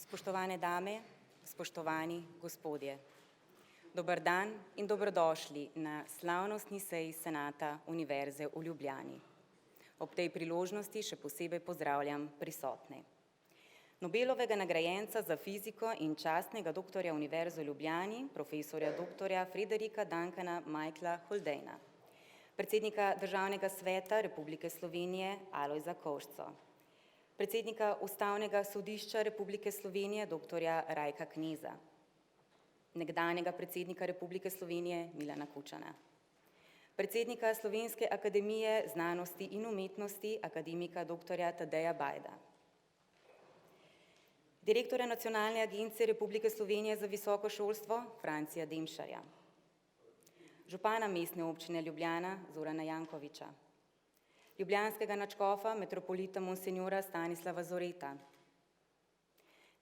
Spoštovane dame, spoštovani gospodje. Dober dan in dobrodošli na slavnostni seji Senata Univerze v Ljubljani. Ob tej priložnosti še posebej pozdravljam prisotne. Nobelovega nagrajenca za fiziko in častnega doktorja Univerze v Ljubljani, profesorja doktorja Frederika Duncana Michaela Haldaneja, predsednika Državnega sveta Republike Slovenije Alojza Kovšco, predsednika Ustavnega sodišča Republike Slovenije doktorja Rajka Kneza, nekdanjega predsednika Republike Slovenije Milana Kučana, predsednika Slovenske akademije znanosti in umetnosti akademika doktorja Tadeja Bajda, direktorja Nacionalne agencije Republike Slovenije za visoko šolstvo Francija Demšarja, župana Mestne občine Ljubljana Zorana Jankovića, ljubljanskega nadškofa metropolita monsenjora Stanislava Zoreta,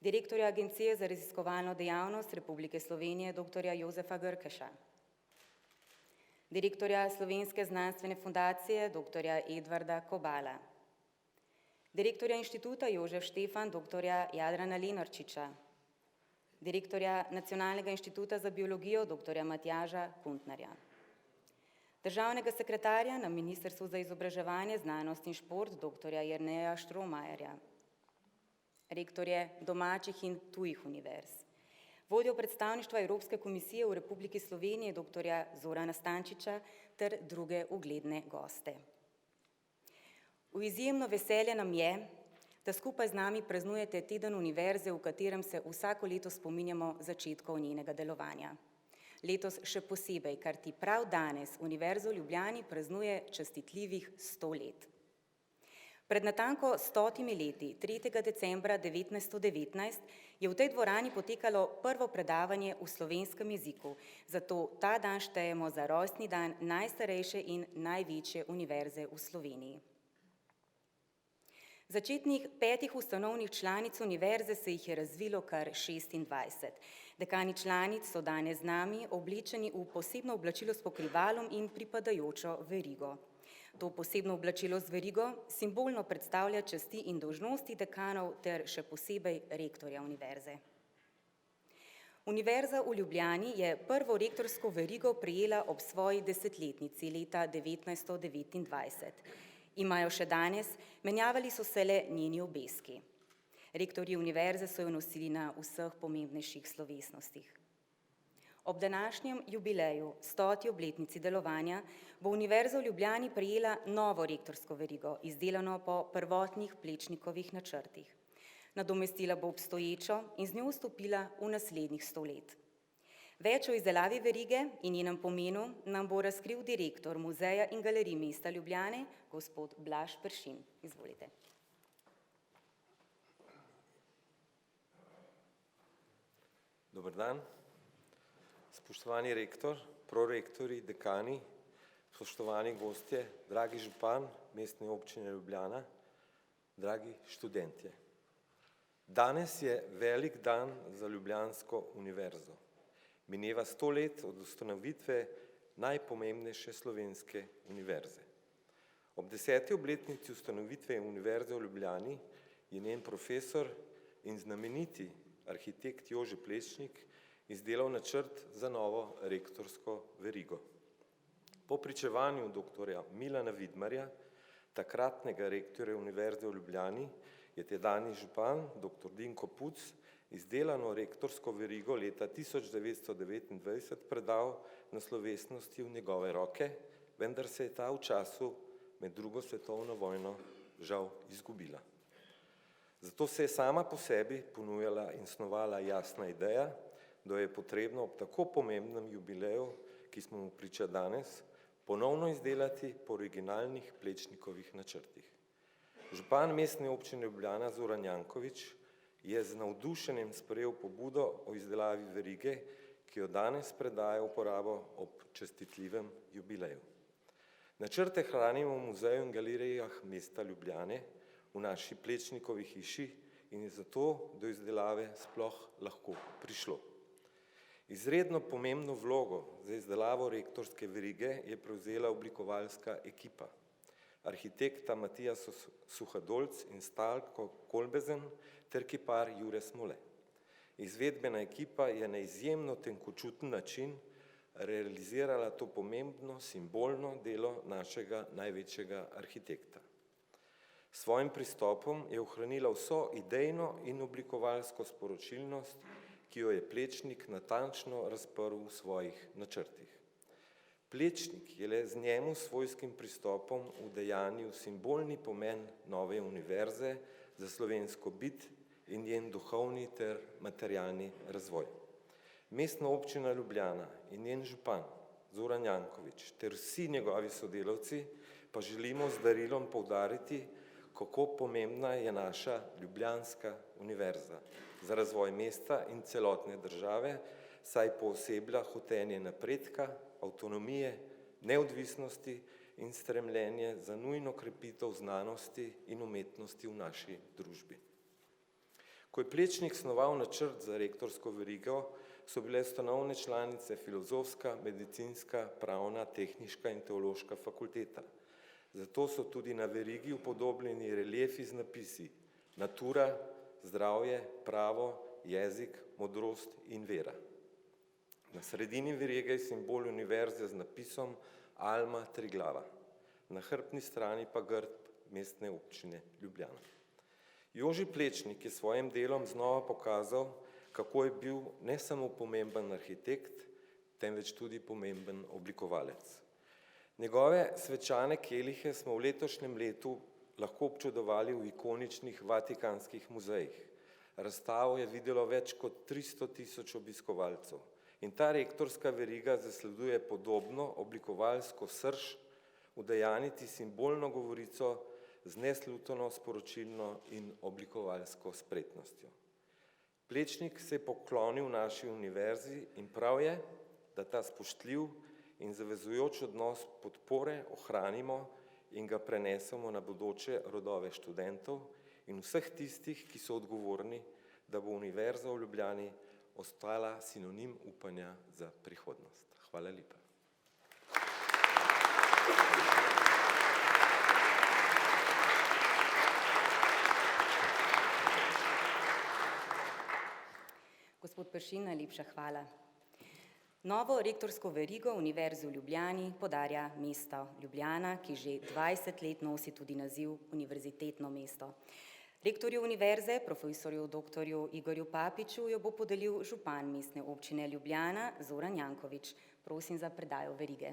direktorja Agencije za raziskovalno dejavnost Republike Slovenije doktorja Jozefa Grkeša, direktorja Slovenske znanstvene fundacije doktorja Edvarda Kobala, direktorja Inštituta Jožef Štefan doktorja Jadrana Lenarčiča, direktorja Nacionalnega inštituta za biologijo doktorja Matjaža Kuntnerja, državnega sekretarja na Ministrstvu za izobraževanje, znanost in šport doktorja Jerneja Štromajerja, rektorje domačih in tujih univerz, vodjo predstavništva Evropske komisije v Republiki Sloveniji doktorja Zorana Stančiča ter druge ugledne goste. V izjemno veselje nam je, da skupaj z nami praznujete teden univerze, v katerem se vsako leto spominjamo začetkov njenega delovanja. Letos še posebej, ker ti prav danes Univerza v Ljubljani praznuje častitljivih 100 let. Pred natanko 100 leti, 3. decembra 1919, je v tej dvorani potekalo prvo predavanje v slovenskem jeziku, zato ta dan štejemo za rojstni dan najstarejše in največje univerze v Sloveniji. Začetnih 5 ustanovnih članic univerze se jih je razvilo kar 26. Dekani članic so danes z nami oblečeni v posebno oblačilo s pokrivalom in pripadajočo verigo. To posebno oblačilo z verigo simbolno predstavlja časti in dolžnosti dekanov ter še posebej rektorja univerze. Univerza v Ljubljani je prvo rektorsko verigo prejela ob svoji desetletnici leta 1929. Imajo še danes, menjavali so se le njeni obeski. Rektorji univerze so jo nosili na vseh pomembnejših slovesnostih. Ob današnjem jubileju, 100. obletnici delovanja, bo Univerza v Ljubljani prejela novo rektorsko verigo, izdelano po prvotnih Plečnikovih načrtih. Nadomestila bo obstoječo in z njo vstopila v naslednjih 100 let. Več o izdelavi verige in njenem pomenu nam bo razkril direktor Muzeja in galerij mesta Ljubljane, gospod Blaž Peršin. Izvolite. Dober dan. Spoštovani rektor, prorektori, dekani, spoštovani gostje, dragi župan Mestne občine Ljubljana, dragi študentje. Danes je velik dan za ljubljansko univerzo. Mineva 100 let od ustanovitve najpomembnejše slovenske univerze. Ob 10. obletnici ustanovitve Univerze v Ljubljani je njen profesor in znameniti arhitekt Jože Plečnik izdelal načrt za novo rektorsko verigo. Po pričevanju doktorja Milana Vidmarja, takratnega rektorja Univerze v Ljubljani, je tedanji župan, dr. Dinko Puc, izdelano rektorsko verigo leta 1929 predal na slovesnosti v njegove roke, vendar se je ta v času med drugo svetovno vojno žal izgubila. Zato se je sama po sebi ponujala in snovala jasna ideja, da je potrebno ob tako pomembnem jubileju, ki smo mu priča danes, ponovno izdelati po originalnih Plečnikovih načrtih. Župan Mestne občine Ljubljana Zoran Janković je z navdušenjem sprejel pobudo o izdelavi verige, ki jo danes predaja v uporabo ob častitljivem jubileju. Načrte hranimo v muzeju in galerijah mesta Ljubljane, v naši Plečnikovi hiši in je zato do izdelave sploh lahko prišlo. Izredno pomembno vlogo za izdelavo rektorske verige je prevzela oblikovalska ekipa. Arhitekta Matija Suhadolc in Stalko Kolbezen ter kipar Jure Smole. Izvedbena ekipa je na izjemno tenkočuten način realizirala to pomembno, simbolno delo našega največjega arhitekta. S svojim pristopom je ohranila vso idejno in oblikovalsko sporočilnost, ki jo je Plečnik natančno razprl v svojih načrtih. Plečnik je le z njemu svojskim pristopom udejanil simbolni pomen nove univerze za slovensko bit in njen duhovni ter materialni razvoj. Mestna občina Ljubljana in njen župan Zoran Janković ter vsi njegovi sodelavci pa želimo z darilom poudariti, kako pomembna je naša ljubljanska univerza za razvoj mesta in celotne države, saj pooseblja hotenje napredka, avtonomije, neodvisnosti in stremljenje za nujno krepitev znanosti in umetnosti v naši družbi. Ko je Plečnik snoval načrt za rektorsko verigo, so bile ustanovne članice Filozofska, Medicinska, Pravna, Tehniška in Teološka fakulteta. Zato so tudi na verigi upodobljeni reliefi z napisi natura, zdravje, pravo, jezik, modrost in vera. Na sredini verige je simbol univerze z napisom Alma Triglava, na hrbtni strani pa grb Mestne občine Ljubljana. Joži Plečnik je s svojim delom znova pokazal, kako je bil ne samo pomemben arhitekt, temveč tudi pomemben oblikovalec. Njegove svečane kelihe smo v letošnjem letu lahko občudovali v ikoničnih vatikanskih muzejih. Razstavo je videlo več kot 300.000 obiskovalcev in ta rektorska veriga zasleduje podobno oblikovalsko srž, udejaniti simbolno govorico z nesluteno sporočilno in oblikovalsko spretnostjo. Plečnik se je poklonil naši univerzi in prav je, da ta spoštljiv in zavezujoč odnos podpore ohranimo in ga prenesemo na bodoče rodove študentov in vseh tistih, ki so odgovorni, da bo Univerza v Ljubljani ostala sinonim upanja za prihodnost. Hvala lepa. Gospod Peršin, najlepša hvala. Novo rektorsko verigo Univerze v Ljubljani podarja mesto Ljubljana, ki že 20 let nosi tudi naziv univerzitetno mesto. Rektorju univerze, profesorju dr. Igorju Papiču, jo bo podelil župan Mestne občine Ljubljana, Zoran Janković. Prosim za predajo verige.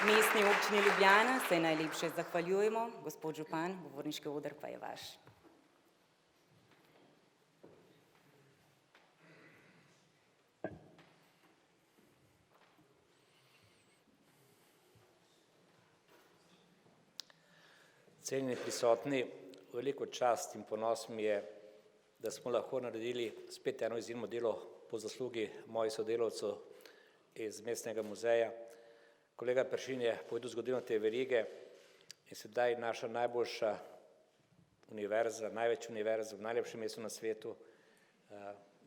Mestni občini Ljubljana se najlepše zahvaljujemo. Gospod župan, govorniški oder pa je vaš. Cenjeni prisotni, veliko čast in ponos mi je, da smo lahko naredili spet eno izjemno delo po zaslugi mojih sodelavcev iz Mestnega muzeja. Kolega Peršin je povedal zgodovino te verige in sedaj naša najboljša univerza, največja univerza v najlepšem mestu na svetu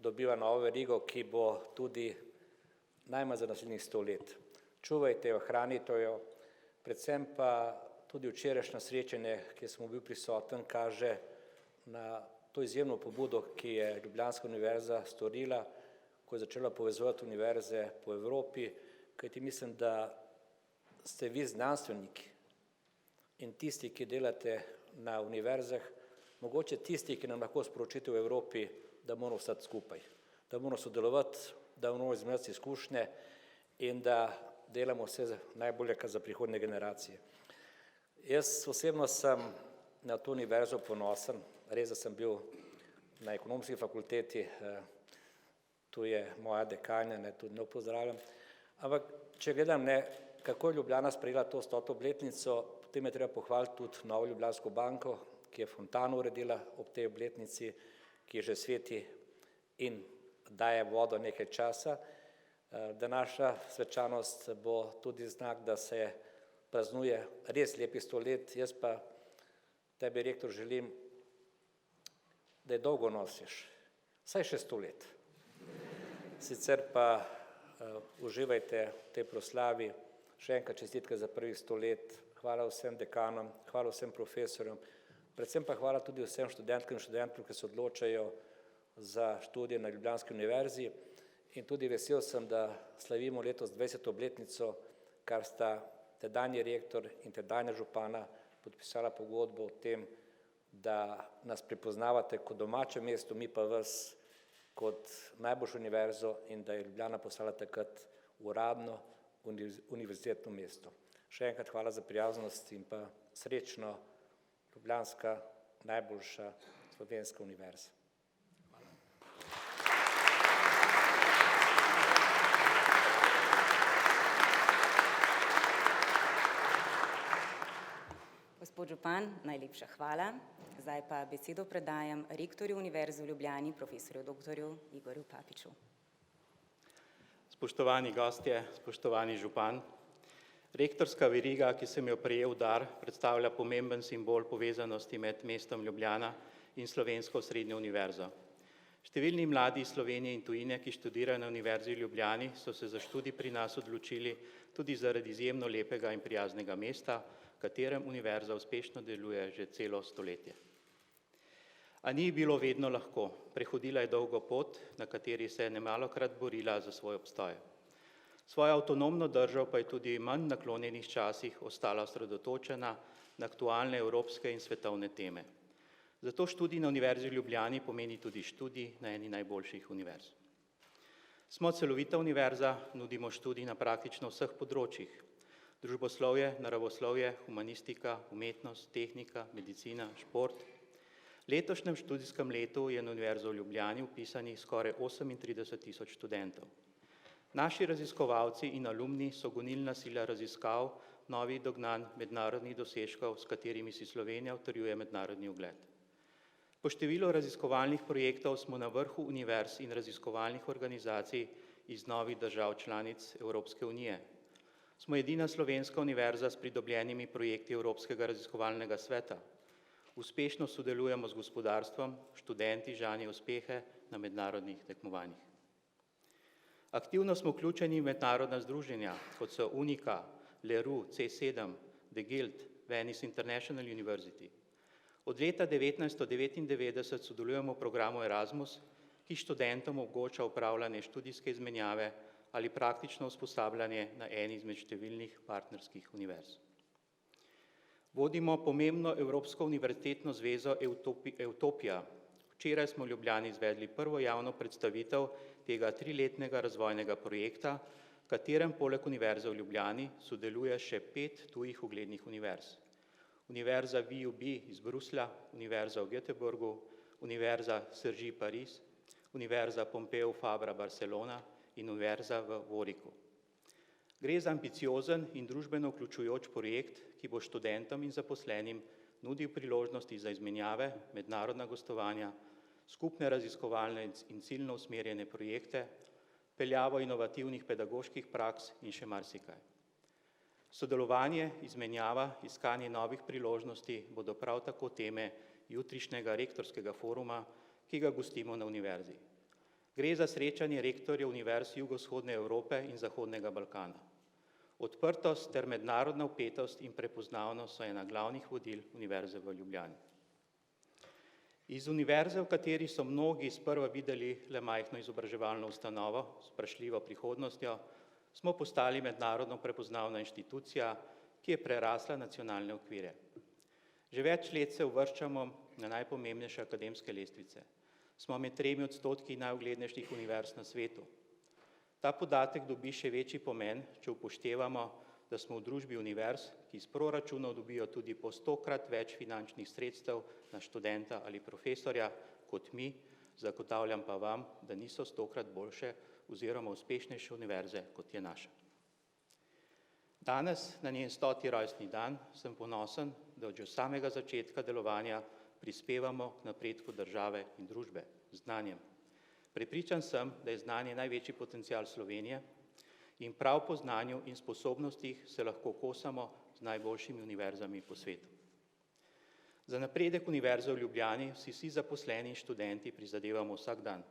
dobiva novo verigo, ki bo tudi najmanj za naslednjih 100 let. Čuvajte jo, hranite jo, predvsem pa tudi včerajšnje srečanje, kjer smo bil prisoten, kaže na to izjemno pobudo, ki je Ljubljanska univerza storila, ko je začela povezovati univerze po Evropi, kajti mislim, da ste vi znanstveniki in tisti, ki delate na univerzah, mogoče tisti, ki nam lahko sporočite v Evropi, da moramo ostati skupaj, da moramo sodelovati, da moramo izmenjati izkušnje in da delamo vse najbolje za prihodnje generacije. Jaz osebno sem na to univerzo ponosen, res, da sem bil na ekonomski fakulteti, tu je moja dekanja, tudi njo pozdravljam, ampak če gledam, kako je Ljubljana sprejela to 100. obletnico, potem je treba pohvaliti tudi Novo Ljubljansko banko, ki je fontano uredila ob tej obletnici, ki že sveti in daje vodo nekaj časa. Današnja svečanost bo tudi znak, da se praznuje res lepih 100 let. Jaz pa tebi, rektor, želim, da je dolgo nosiš, vsaj še 100 let. Sicer pa uživajte v tej proslavi, še enkrat čestitke za prvih 100 let, hvala vsem dekanom, hvala vsem profesorjem, predvsem pa hvala tudi vsem študentkam in študentom, ki se odločajo za študije na Ljubljanski univerzi, in tudi vesel sem, da slavimo letos 20. obletnico, kar sta tedanji rektor in tedanja župana podpisala pogodbo o tem, da nas prepoznavate kot domače mesto, mi pa vas kot najboljšo univerzo, in da je Ljubljana postala takrat uradno univerzitetno mesto. Še enkrat hvala za prijaznost in pa srečno ljubljanska najboljša slovenska univerza. Gospod župan, najlepša hvala. Zdaj pa besedo predajam rektorju Univerze v Ljubljani, profesorju dr. Igorju Papiču. Spoštovani gostje, spoštovani župan, rektorska veriga, ki sem jo prejel v dar, predstavlja pomemben simbol povezanosti med mestom Ljubljana in Slovensko srednjo univerzo. Številni mladi iz Slovenije in tujine, ki študirajo na Univerzi v Ljubljani, so se za študij pri nas odločili tudi zaradi izjemno lepega in prijaznega mesta, v katerem univerza uspešno deluje že celo stoletje. A ni bilo vedno lahko, prehodila je dolgo pot, na kateri se je nemalokrat borila za svoj obstoj. Svojo avtonomno držo pa je tudi v manj naklonjenih časih ostala osredotočena na aktualne evropske in svetovne teme. Zato študij na Univerzi v Ljubljani pomeni tudi študij na eni najboljših univerz. Smo celovita univerza, nudimo študij na praktično vseh področjih: družboslovje, naravoslovje, humanistika, umetnost, tehnika, medicina, šport. V letošnjem študijskem letu je na Univerzo v Ljubljani vpisanih skoraj 38.000 študentov. Naši raziskovalci in alumni so gonilna sila raziskav, novih dognanj, mednarodnih dosežkov, s katerimi si Slovenija utrjuje mednarodni ugled. Po številu raziskovalnih projektov smo na vrhu univerz in raziskovalnih organizacij iz novih držav članic Evropske unije. Smo edina slovenska univerza s pridobljenimi projekti Evropskega raziskovalnega sveta. Uspešno sodelujemo z gospodarstvom, študenti žanjejo uspehe na mednarodnih tekmovanjih. Aktivno smo vključeni v mednarodna združenja, kot so Unica, LERU, C7, The Guild, Venice International University. Od leta 1999 sodelujemo v programu Erasmus, ki študentom omogoča opravljanje študijske izmenjave ali praktično usposabljanje na eni izmed številnih partnerskih univerz. Vodimo pomembno Evropsko univerzitetno zvezo Eutopia. Včeraj smo v Ljubljani izvedli prvo javno predstavitev tega 3-letnega razvojnega projekta, v katerem poleg Univerze v Ljubljani sodeluje še 5 tujih uglednih univerz. Univerza VUB iz Bruslja, Univerza v Göteborgu, Univerza Cergy Pariz, Univerza Pompeu Fabra Barcelona in Univerza v Warwicku. Gre za ambiciozen in družbeno vključujoč projekt, ki bo študentom in zaposlenim nudil priložnosti za izmenjave, mednarodna gostovanja, skupne raziskovalne in ciljno usmerjene projekte, peljavo inovativnih pedagoških praks in še marsikaj. Sodelovanje, izmenjava, iskanje novih priložnosti bodo prav tako teme jutrišnjega rektorskega foruma, ki ga gostimo na univerzi. Gre za srečanje rektorjev univerz jugovzhodne Evrope in Zahodnega Balkana. Odprtost ter mednarodna vpetost in prepoznavnost so ena glavnih vodil Univerze v Ljubljani. Iz univerze, v kateri so mnogi sprva videli le majhno izobraževalno ustanovo s vprašljivo prihodnostjo, smo postali mednarodno prepoznavna inštitucija, ki je prerasla nacionalne okvire. Že več let se uvrščamo na najpomembnejše akademske lestvice. Smo med 3% najuglednejših univerz na svetu. Ta podatek dobi še večji pomen, če upoštevamo, da smo v družbi univerz, ki iz proračunov dobijo tudi po 100-krat več finančnih sredstev na študenta ali profesorja kot mi, zagotavljam pa vam, da niso 100-krat boljše oziroma uspešnejše univerze, kot je naša. Danes, na njen 100. rojstni dan, sem ponosen, da od že samega začetka delovanja prispevamo k napredku države in družbe z znanjem. Prepričan sem, da je znanje največji potencial Slovenije in prav po znanju in sposobnostih se lahko kosamo z najboljšimi univerzami po svetu. Za napredek Univerze v Ljubljani vsi zaposleni in študenti prizadevamo vsak dan.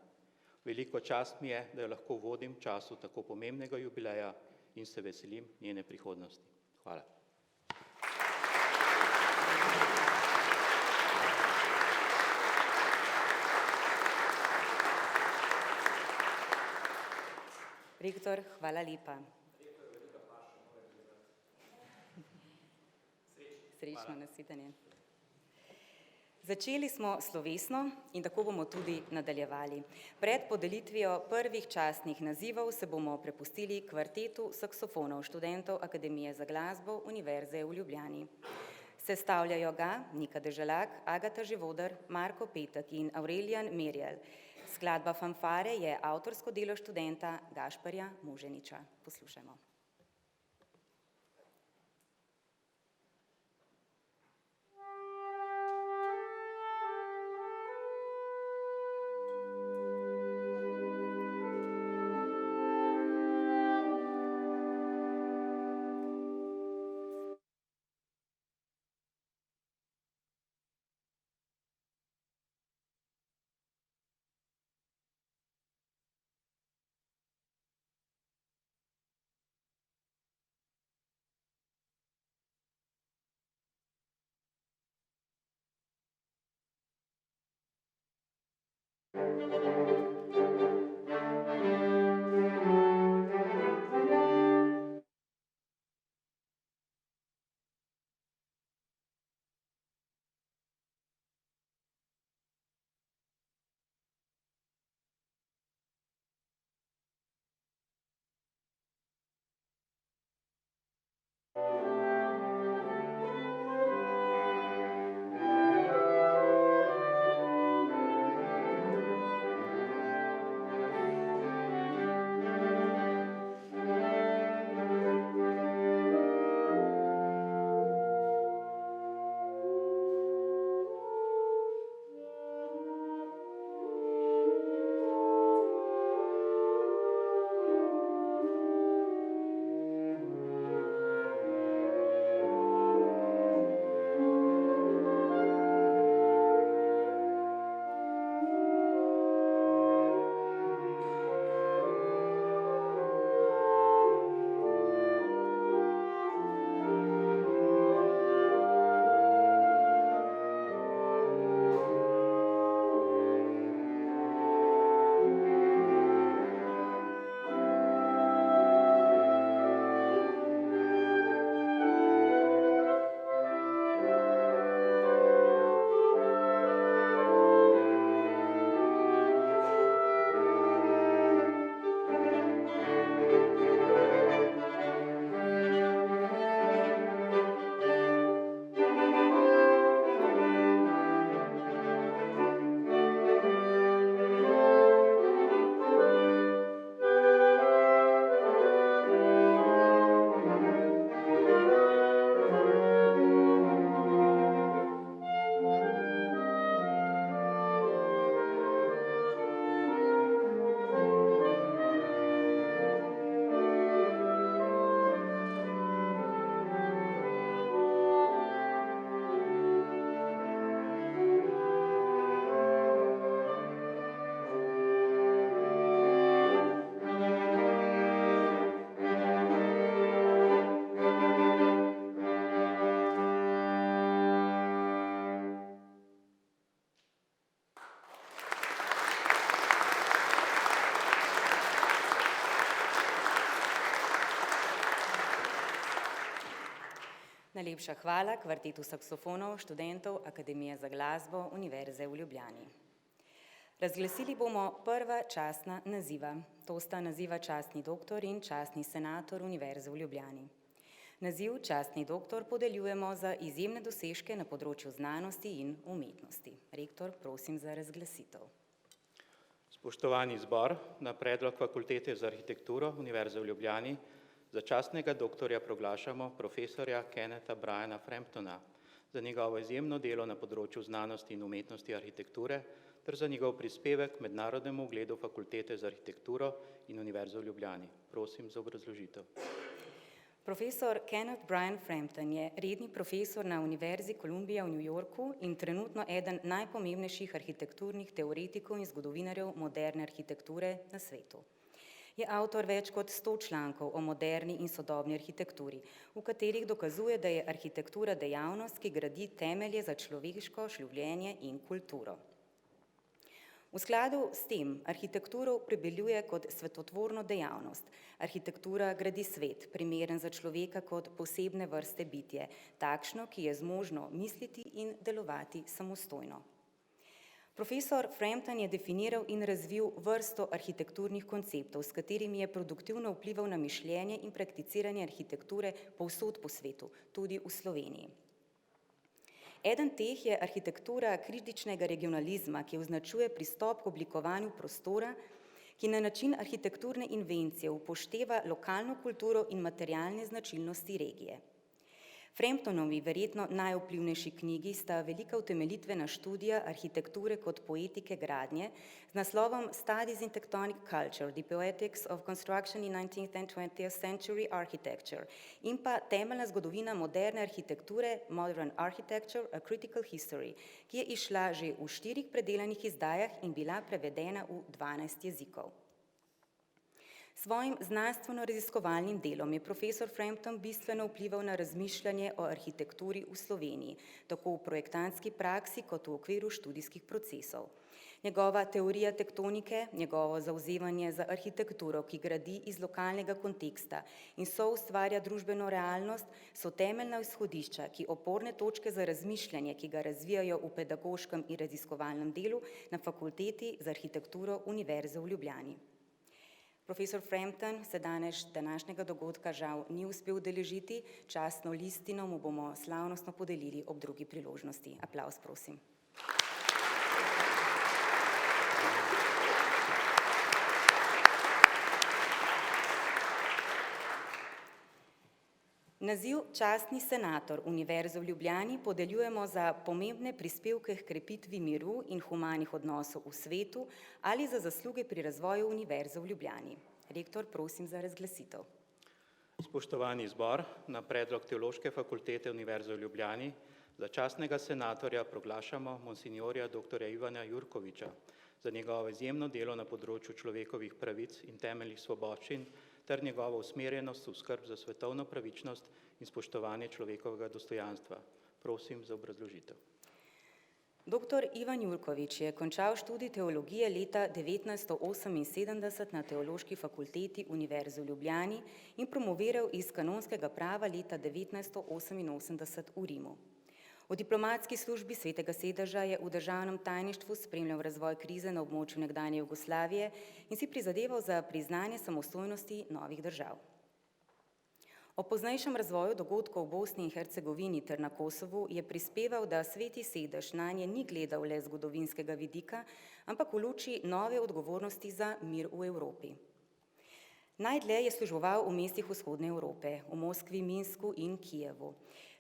Veliko čast mi je, da jo lahko vodim v času tako pomembnega jubileja in se veselim njene prihodnosti. Hvala. Rektor, hvala lepa. Srečno nasvidenje. Začeli smo slovesno in tako bomo tudi nadaljevali. Pred podelitvijo prvih častnih nazivov se bomo prepustili kvartetu saksofonov študentov Akademije za glasbo Univerze v Ljubljani. Sestavljajo ga Nika Deželak, Agata Živodar, Marko Petek in Aurelijan Merjel. Skladba Fanfare je avtorsko delo študenta Gašperja Muženiča. Poslušajmo. Najlepša hvala kvartetu saksofonov študentov Akademije za glasbo Univerze v Ljubljani. Razglasili bomo prva častna naziva. To sta naziva častni doktor in častni senator Univerze v Ljubljani. Naziv častni doktor podeljujemo za izjemne dosežke na področju znanosti in umetnosti. Rektor, prosim za razglasitev. Spoštovani zbor, na predlog Fakultete za arhitekturo Univerze v Ljubljani za častnega doktorja proglašamo profesorja Kennetha Briana Framptona za njegovo izjemno delo na področju znanosti in umetnosti arhitekture ter za njegov prispevek mednarodnemu ugledu Fakultete za arhitekturo in Univerze v Ljubljani. Prosim za obrazložitev. Profesor Kenneth Brian Frampton je redni profesor na Univerzi Columbia v New Yorku in trenutno eden najpomembnejših arhitekturnih teoretikov in zgodovinarjev moderne arhitekture na svetu. Je avtor več kot 100 člankov o moderni in sodobni arhitekturi, v katerih dokazuje, da je arhitektura dejavnost, ki gradi temelje za človeško življenje in kulturo. V skladu s tem arhitekturo opredeljuje kot svetotvorno dejavnost. Arhitektura gradi svet, primeren za človeka kot posebne vrste bitje, takšno, ki je zmožno misliti in delovati samostojno. Profesor Frampton je definiral in razvil vrsto arhitekturnih konceptov, s katerimi je produktivno vplival na mišljenje in prakticiranje arhitekture povsod po svetu, tudi v Sloveniji. Eden teh je arhitektura kritičnega regionalizma, ki označuje pristop k oblikovanju prostora, ki na način arhitekturne invencije upošteva lokalno kulturo in materialne značilnosti regije. Framptonovi verjetno najvplivnejši knjigi sta velika utemeljitvena študija arhitekture kot poetike gradnje z naslovom Studies in Tectonic Culture, The Poetics of Construction in 19th and 20th Century Architecture in pa Temeljna zgodovina moderne arhitekture, Modern Architecture, A Critical History, ki je izšla že v 4 predelanih izdajah in bila prevedena v 12 jezikov. Svojim znanstveno-raziskovalnim delom je profesor Frampton bistveno vplival na razmišljanje o arhitekturi v Sloveniji, tako v projektantski praksi kot v okviru študijskih procesov. Njegova teorija tektonike, njegovo zavzemanje za arhitekturo, ki gradi iz lokalnega konteksta in soustvarja družbeno realnost, so temeljna izhodišča, ki oporne točke za razmišljanje, ki ga razvijajo v pedagoškem in raziskovalnem delu na Fakulteti za arhitekturo Univerze v Ljubljani. Profesor Frampton se današnjega dogodka žal ni uspel udeležiti, častno listino mu bomo slavnostno podelili ob drugi priložnosti. Aplavz, prosim. Naziv častni senator Univerze v Ljubljani podeljujemo za pomembne prispevke k krepitvi miru in humanih odnosov v svetu ali za zasluge pri razvoju Univerze v Ljubljani. Rektor, prosim za razglasitev. Spoštovani zbor, na predlog Teološke fakultete Univerze v Ljubljani za častnega senatorja proglašamo monsinjorja dr. Ivana Jurkoviča za njegovo izjemno delo na področju človekovih pravic in temeljnih svoboščin ter njegovo usmerjenost v skrb za svetovno pravičnost in spoštovanje človekovega dostojanstva. Prosim za obrazložitev. Dr. Ivan Jurkovič je končal študij teologije leta 1978 na Teološki fakulteti Univerze v Ljubljani in promoviral iz kanonskega prava leta 1988 v Rimu. V diplomatski službi Svetega sedeža je v državnem tajništvu spremljal razvoj krize na območju nekdanje Jugoslavije in si prizadeval za priznanje samostojnosti novih držav. O poznejšem razvoju dogodkov v Bosni in Hercegovini ter na Kosovu je prispeval, da Sveti sedež nanje ni gledal le zgodovinskega vidika, ampak v luči nove odgovornosti za mir v Evropi. Najdlje je služboval v mestih vzhodne Evrope, v Moskvi, Minsku in Kijevu.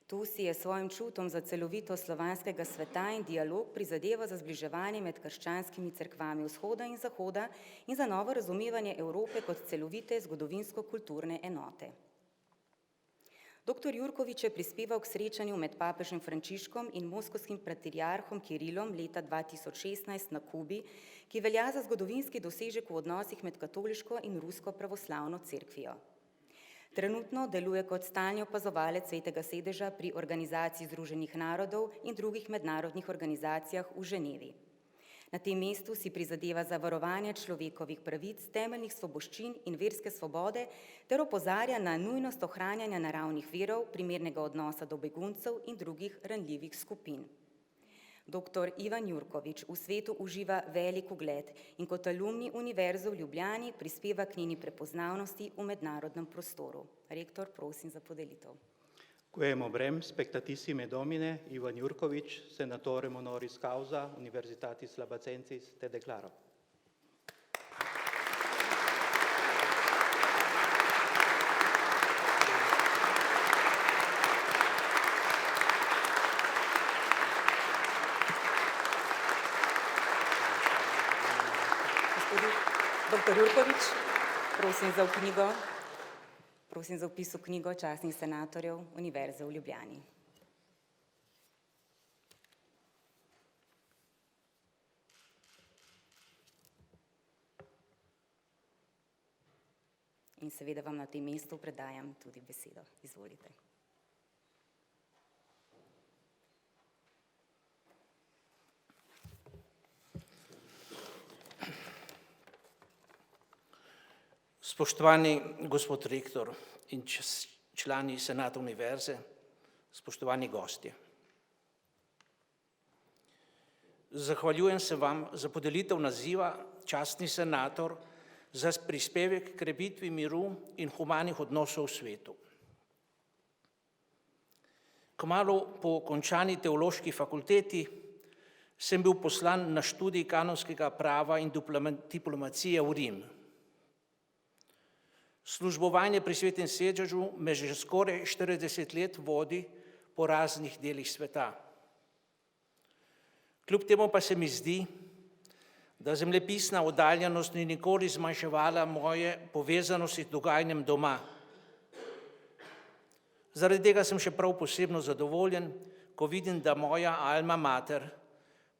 Tu si je svojim čutom za celovitost slovanskega sveta in dialog prizadeval za zbliževanje med krščanskimi cerkvami vzhoda in zahoda in za novo razumevanje Evrope kot celovite zgodovinsko-kulturne enote. Dr. Jurkovič je prispeval k srečanju med papežem Frančiškom in moskovskim patriarhom Kirilom leta 2016 na Kubi, ki velja za zgodovinski dosežek v odnosih med katoliško in rusko pravoslavno cerkvijo. Trenutno deluje kot stalni opazovalec Svetega sedeža pri Organizaciji Združenih narodov in drugih mednarodnih organizacijah v Ženevi. Na tem mestu si prizadeva za varovanje človekovih pravic, temeljnih svoboščin in verske svobode ter opozarja na nujnost ohranjanja naravnih virov, primernega odnosa do beguncev in drugih ranljivih skupin. Dr. Ivan Jurkovič v svetu uživa velik ugled in kot alumni Univerze v Ljubljani prispeva k njeni prepoznavnosti v mednarodnem prostoru. Rektor, prosim za podelitev. Quem obrem spectatissime domine, Ivan Jurkovič, senatorem honoris causa, Universitatis Labacensis, te declaro. Dr. Jurkovič, prosim za vpis v knjigo častnih senatorjev Univerze v Ljubljani. In seveda vam na tem mestu predajam tudi besedo. Izvolite. Spoštovani gospod rektor in člani senata univerze, spoštovani gostje. Zahvaljujem se vam za podelitev naziva častni senator za prispevek k krepitvi miru in humanih odnosov v svetu. Kmalu po končani teološki fakulteti sem bil poslan na študij kanonskega prava in diplomacije v Rim. Službovanje pri Svetem sedežu me že skoraj 40 let vodi po raznih delih sveta. Kljub temu pa se mi zdi, da zemljepisna oddaljenost ni nikoli zmanjševala moje povezanosti z dogajanjem doma. Zaradi tega sem še prav posebno zadovoljen, ko vidim, da moja alma mater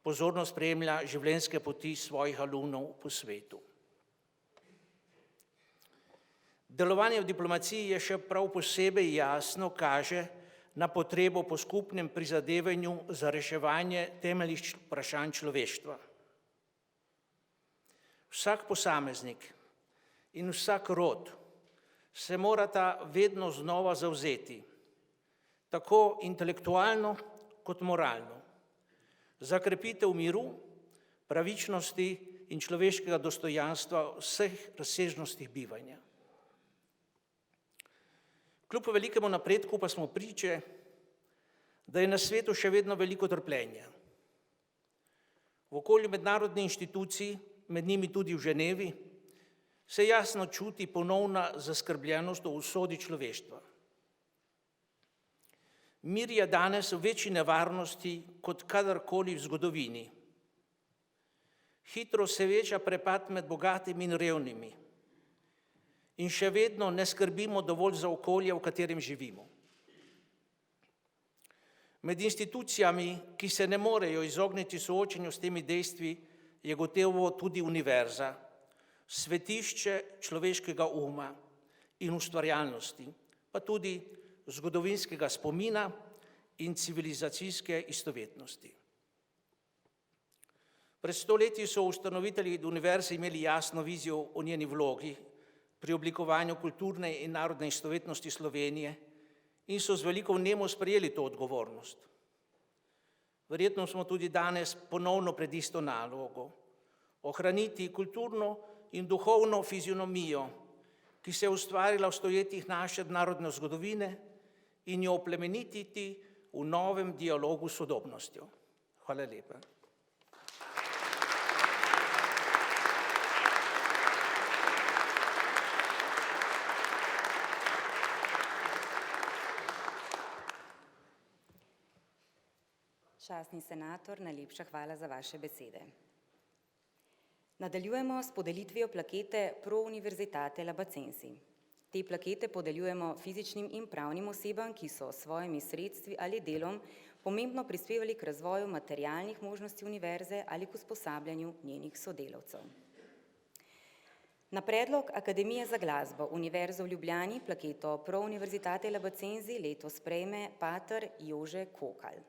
pozorno spremlja življenjske poti svojih alumnov po svetu. Delovanje v diplomaciji je še prav posebej jasno kaže na potrebo po skupnem prizadevanju za reševanje temeljnih vprašanj človeštva. Vsak posameznik in vsak rod se morata vedno znova zavzeti, tako intelektualno kot moralno, za krepitev miru, pravičnosti in človeškega dostojanstva v vseh razsežnostih bivanja. Kljub velikemu napredku pa smo priče, da je na svetu še vedno veliko trpljenja. V okolju mednarodnih inštitucij, med njimi tudi v Ženevi, se jasno čuti ponovna zaskrbljenost o usodi človeštva. Mir je danes v večji nevarnosti kot kadarkoli v zgodovini. Hitro se veča prepad med bogatimi in revnimi. In še vedno ne skrbimo dovolj za okolje, v katerem živimo. Med institucijami, ki se ne morejo izogniti soočenju s temi dejstvi, je gotovo tudi univerza, svetišče človeškega uma in ustvarjalnosti, pa tudi zgodovinskega spomina in civilizacijske istovetnosti. Pred stoletji so ustanovitelji univerze imeli jasno vizijo o njeni vlogi pri oblikovanju kulturne in narodne istovetnosti Slovenije in so z veliko vnemo sprejeli to odgovornost. Verjetno smo tudi danes ponovno pred isto nalogo, ohraniti kulturno in duhovno fizionomijo, ki se je ustvarila v stoletjih naše narodne zgodovine in jo oplemenititi v novem dialogu s sodobnostjo. Hvala lepa. Častni senator, najlepša hvala za vaše besede. Nadaljujemo s podelitvijo plakete Pro Universitate Labacensi. Te plakete podeljujemo fizičnim in pravnim osebam, ki so s svojimi sredstvi ali delom pomembno prispevali k razvoju materialnih možnosti univerze ali k usposabljanju njenih sodelavcev. Na predlog Akademije za glasbo Univerze v Ljubljani plaketo Pro Universitate Labacensi letos prejme pater Jože Kokalj.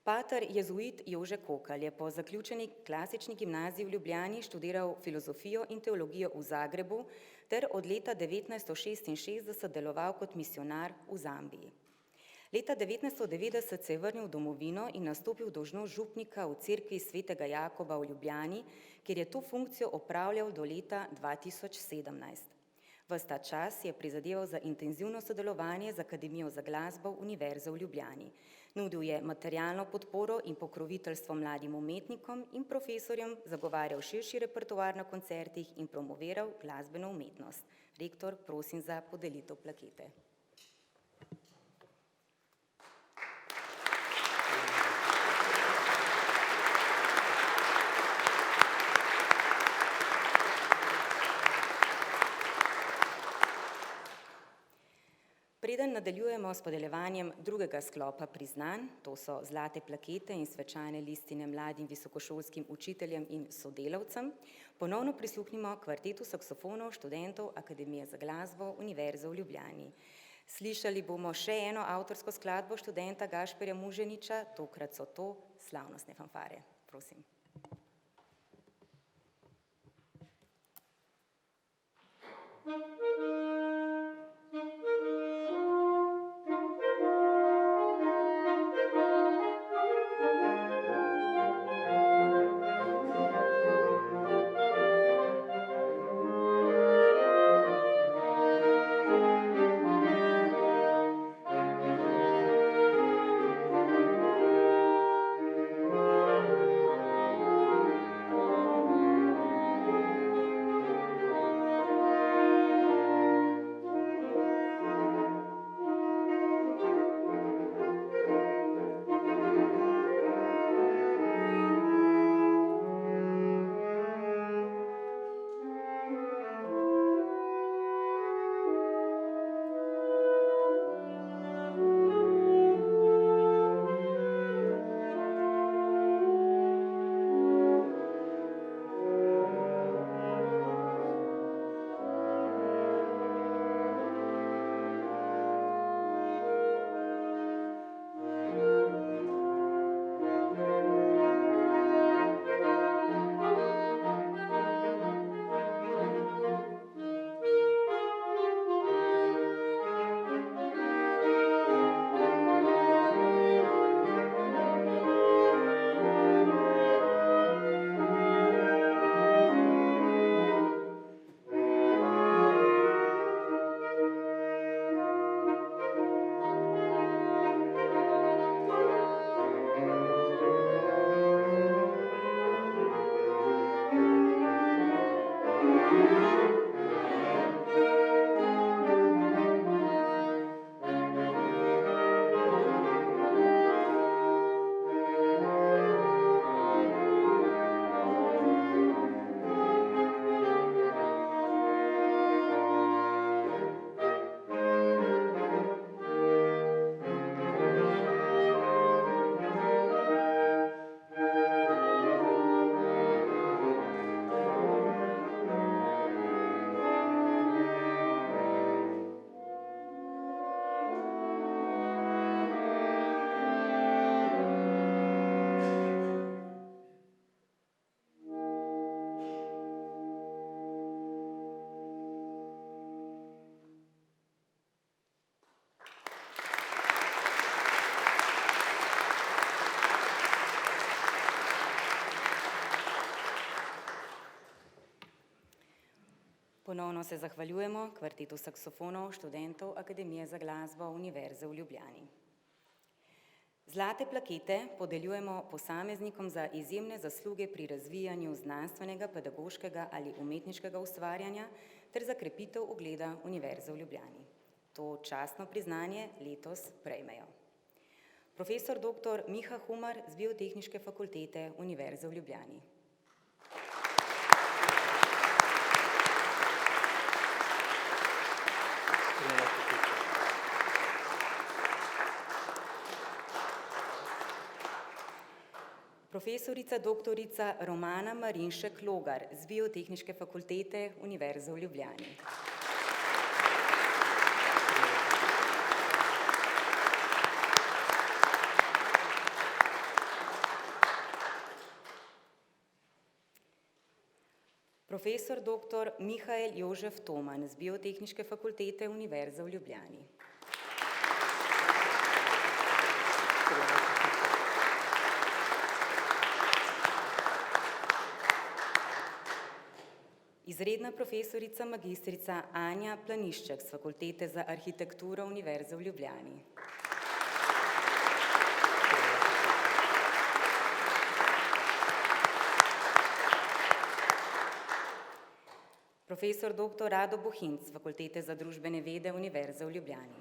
Pater jezuit Jože Kokalj je po zaključeni klasični gimnaziji v Ljubljani študiral filozofijo in teologijo v Zagrebu ter od leta 1966 deloval kot misionar v Zambiji. Leta 1990 se je vrnil v domovino in nastopil dolžnost župnika v cerkvi svetega Jakoba v Ljubljani, kjer je to funkcijo opravljal do leta 2017. Ves ta čas je prizadeval za intenzivno sodelovanje z Akademijo za glasbo Univerze v Ljubljani. Nudil je materialno podporo in pokroviteljstvo mladim umetnikom in profesorjem, zagovarjal širši repertoar na koncertih in promoviral glasbeno umetnost. Rektor, prosim za podelitev plakete. Preden nadaljujemo s podeljevanjem drugega sklopa priznanj, to so zlate plakete in svečane listine mladim visokošolskim učiteljem in sodelavcem, ponovno prisluhnimo kvartetu saksofonov študentov Akademije za glasbo Univerze v Ljubljani. Slišali bomo še eno avtorsko skladbo študenta Gašperja Muženiča, tokrat so to slavnostne fanfare. Prosim. Ponovno se zahvaljujemo kvartetu saksofonov študentov Akademije za glasbo Univerze v Ljubljani. Zlate plakete podeljujemo posameznikom za izjemne zasluge pri razvijanju znanstvenega, pedagoškega ali umetniškega ustvarjanja ter za krepitev ugleda Univerze v Ljubljani. To častno priznanje letos prejmejo profesor dr. Miha Humar z Biotehniške fakultete Univerze v Ljubljani. Profesorica doktorica Romana Marinšek-Logar z Biotehniške fakultete Univerze v Ljubljani. Profesor dr. Mihael Jožef Toman z Biotehniške fakultete Univerze v Ljubljani. izredna profesorica magistrica Anja Planišček z Fakultete za arhitekturo Univerze v Ljubljani. Profesor dr. Rado Bohinc z Fakultete za družbene vede Univerze v Ljubljani.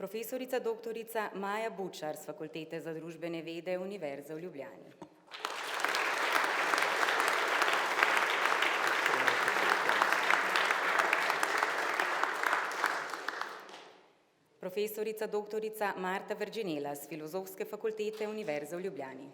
Profesorica doktorica Maja Bučar z Fakultete za družbene vede Univerze v Ljubljani. Profesorica doktorica Marta Verginela z Filozofske fakultete Univerze v Ljubljani.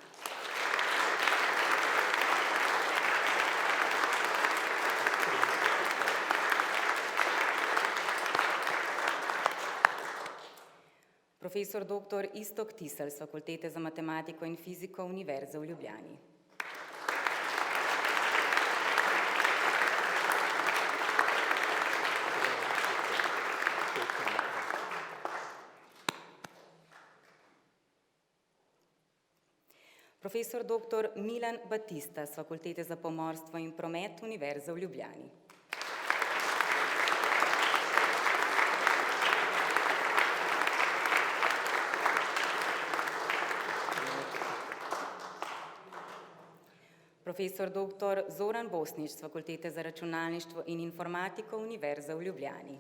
Profesor dr. Iztok Tisel z Fakultete za matematiko in fiziko Univerze v Ljubljani. Profesor dr. Milan Batista z Fakultete za pomorstvo in promet Univerze v Ljubljani. Profesor dr. Zoran Bosnič z Fakultete za računalništvo in informatiko Univerze v Ljubljani.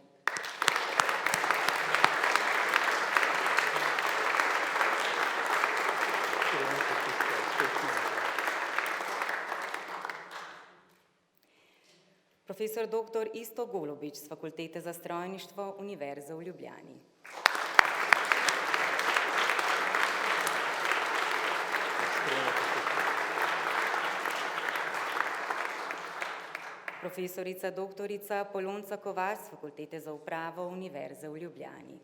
Profesor dr. Isto Golobič z Fakultete za strojništvo Univerze v Ljubljani. Profesorica doktorica Polonca Kovač z Fakultete za upravo Univerze v Ljubljani.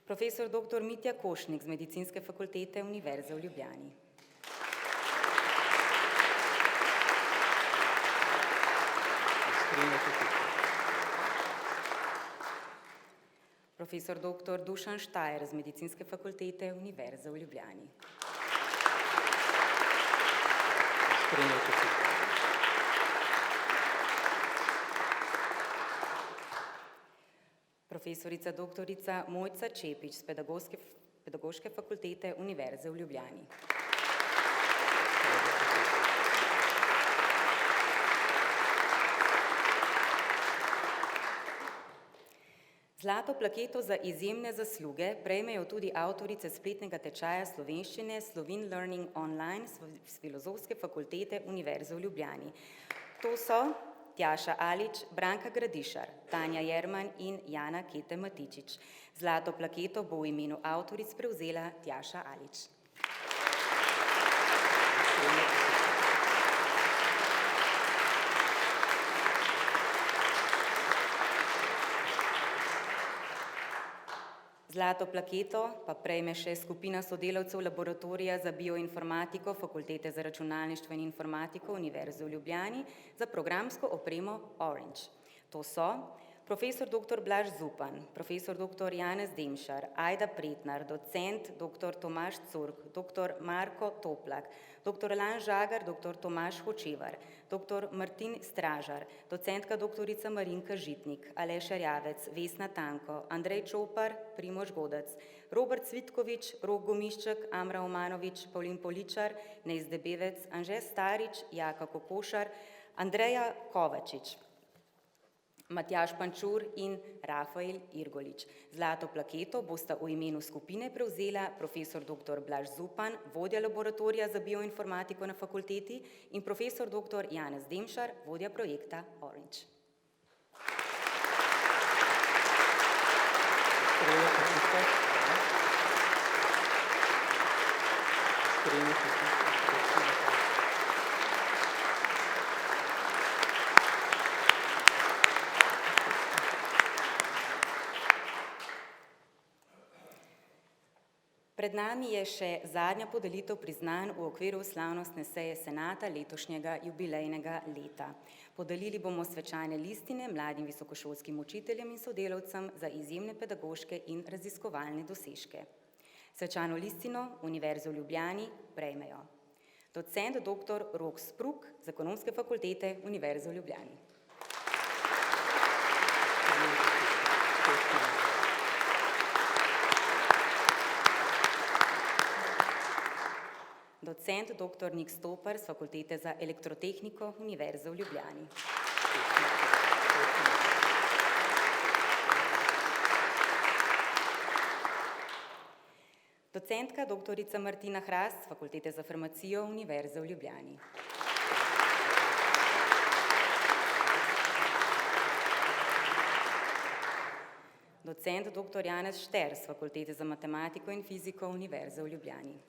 Profesor dr. Mitja Košnik z Medicinske fakultete Univerze v Ljubljani. Profesor dr. Dušan Štajer z Medicinske fakultete Univerze v Ljubljani. Profesorica doktorica Mojca Čepič z Pedagoške fakultete Univerze v Ljubljani. Zlato plaketo za izjemne zasluge prejmejo tudi avtorice spletnega tečaja slovenščine Slovin Learning Online z Filozofske fakultete Univerze v Ljubljani. To so Tjaša Alič, Branka Gradišar, Tanja Jerman in Jana Kete Matičič. Zlato plaketo bo v imenu avtoric prevzela Tjaša Alič. Zlato plaketo pa prejme še skupina sodelavcev laboratorija za bioinformatiko Fakultete za računalništvo in informatiko Univerze v Ljubljani za programsko opremo Orange. To so profesor dr. Blaž Zupan, profesor dr. Janez Demšar, Ajda Pretnar, docent dr. Tomaž Curk, dr. Marko Toplak, dr. Lan Žagar, dr. Tomaž Hočevar, dr. Martin Stražar, docentka doktorica Marinka Žitnik, Aleš Erjavec, Vesna Tanko, Andrej Čopar, Primož Godec, Robert Cvitkovič, Rok Gomišček, Amra Omanovič, Pavlin Poličar, Nejc Debevec, Anže Starič, Jaka Kokošar, Andreja Kovačič, Matjaž Pančur in Rafael Irgolič. Zlato plaketo bosta v imenu skupine prevzela profesor dr. Blaž Zupan, vodja laboratorija za bioinformatiko na fakulteti, in profesor dr. Janez Demšar, vodja projekta Orange. Pred nami je še zadnja podelitev priznanj v okviru slavnostne seje senata letošnjega jubilejnega leta. Podelili bomo svečane listine mladim visokošolskim učiteljem in sodelavcem za izjemne pedagoške in raziskovalne dosežke. Svečano listino Univerze v Ljubljani prejmejo docent dr. Rok Spruk z Ekonomske fakultete Univerze v Ljubljani. Docent dr. Nik Stopar z Fakultete za elektrotehniko Univerze v Ljubljani. Docentka dr. Martina Hrast z Fakultete za farmacijo Univerze v Ljubljani. Docent dr. Janez Šter z Fakultete za matematiko in fiziko Univerze v Ljubljani.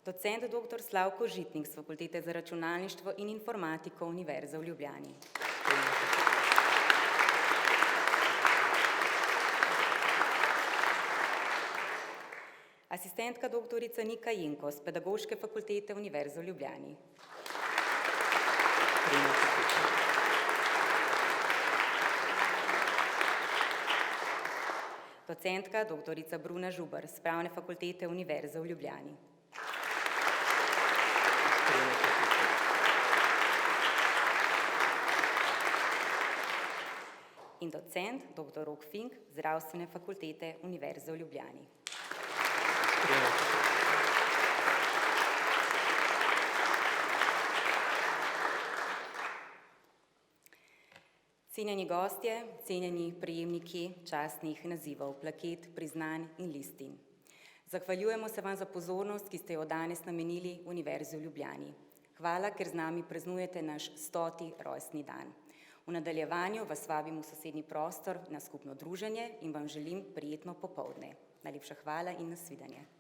Docent dr. Slavko Žitnik z Fakultete za računalništvo in informatiko Univerze v Ljubljani. Asistentka dr. Nika Jenko z Pedagoške fakultete Univerze v Ljubljani. Docentka dr. Bruna Žubar z Pravne fakultete Univerze v Ljubljani. In docent dr. Rok Fink z Zdravstvene fakultete Univerze v Ljubljani. Cenjeni gostje, cenjeni prejemniki častnih nazivov, plaket, priznanj in listin. Zahvaljujemo se vam za pozornost, ki ste jo danes namenili Univerzi v Ljubljani. Hvala, ker z nami praznujete naš 100. rojstni dan. V nadaljevanju vas vabim v sosednji prostor na skupno druženje in vam želim prijetno popoldne. Najlepša hvala in nasvidenje.